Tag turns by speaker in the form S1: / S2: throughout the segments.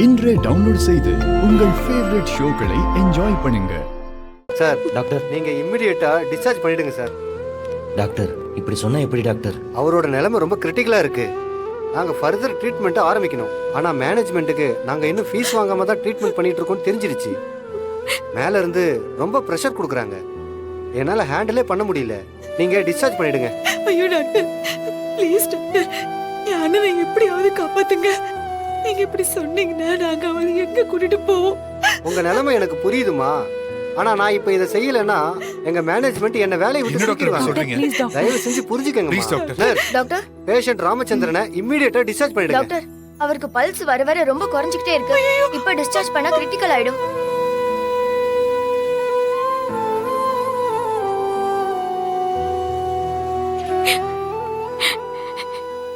S1: இன்றே டவுன்லோட் செய்து உங்கள் ஃபேவரட் ஷோக்களை என்ஜாய் பண்ணுங்க.
S2: சார்
S3: டாக்டர்
S2: நீங்க இம்மிடியேட்டா டிஸ்சார்ஜ் பண்ணிடுங்க சார்.
S3: டாக்டர் இப்படி சொன்னா எப்படி டாக்டர்?
S2: அவரோட நிலைமை ரொம்ப கிரிட்டிக்கலா இருக்கு. நாங்க ஃபர்தர் ட்ரீட்மெண்ட் ஆரம்பிக்கணும். ஆனா மேனேஜ்மெண்ட்டுக்கு நாங்க இன்னும் ஃபீஸ் வாங்காம தான் ட்ரீட்மெண்ட் பண்ணிட்டு இருக்கோம்னு தெரிஞ்சிருச்சு. மேல இருந்து ரொம்ப ப்ரெஷர் கொடுக்குறாங்க. என்னால ஹேண்டிலே பண்ண முடியல. நீங்க டிஸ்சார்ஜ் பண்ணிடுங்க.
S4: ஐயோ டாக்டர், ப்ளீஸ் டாக்டர், என் அண்ணனை எப்படியாவது காப்பாத்துங்க. நீங்க இப்படி சொன்னீங்கன்னா நாங்க அவரை எங்க கூட்டிட்டு போவோம்?
S2: உங்க நிலைமை எனக்கு புரியுதுமா. ஆனா நான் இப்ப இதை செய்யலன்னா எங்க மேனேஜ்மெண்ட் என்ன வேலையை விட்டு தூக்கிடுவாங்க. தயவு செஞ்சு புரிஞ்சுக்கங்க.
S5: டாக்டர்,
S2: பேஷண்ட் ராமச்சந்திரனை இம்மிடியேட்டா டிஸ்சார்ஜ் பண்ணிடுங்க.
S5: டாக்டர், அவருக்கு பல்ஸ் வர வர ரொம்ப குறைஞ்சிக்கிட்டே இருக்கு. இப்ப டிஸ்சார்ஜ் பண்ணா கிரிட்டிக்கல் ஆயிடும்.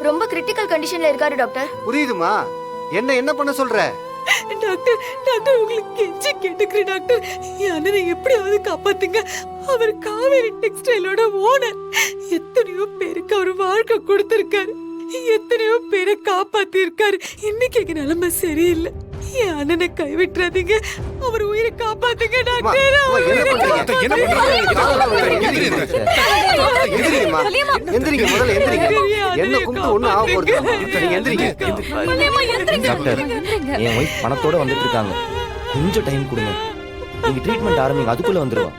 S5: ரொம்ப கிரிட்டிக்கல் கண்டிஷன்ல இருக்காரு டாக்டர்.
S2: புரியுதுமா. என்ன பண்ண சொல்ற?
S4: டாக்டர், டாக்டர் உங்களுக்கு கெஞ்சி கேட்டுக்கிறேன் டாக்டர், என் அண்ணனை எப்படியாவது காப்பாத்துங்க. அவர் காவேரி டெக்ஸ்டைலோட ஓனர். எத்தனையோ பேருக்கு அவர் வாழ்க்கை கொடுத்திருக்காரு, எத்தனையோ பேரை காப்பாத்தி இருக்காரு. இன்னைக்கு எங்க நிலைமை சரியில்லை. என் அண்ணனை கைவிட்டுறாதீங்க, அவர் உயிரை காப்பாத்துங்க டாக்டர்.
S2: என்ன கும்பிட்டு ஒண்ணும் ஆக போறது. நீங்க எந்திரிங்க.
S3: டாக்டர் என் ஒய்ஃப் பணத்தோட வந்துட்டு இருக்காங்க, கொஞ்சம் டைம் கொடுங்க. நீங்க ட்ரீட்மெண்ட் ஆரம்பிங்க, அதுக்குள்ள வந்துருவா.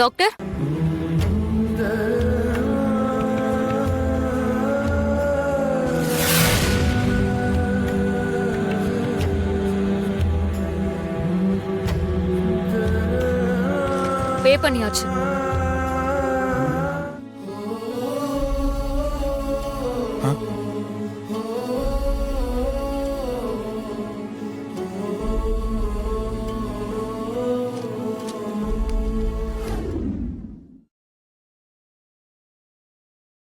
S6: டாக்டர், பே பண்ணியாச்சு.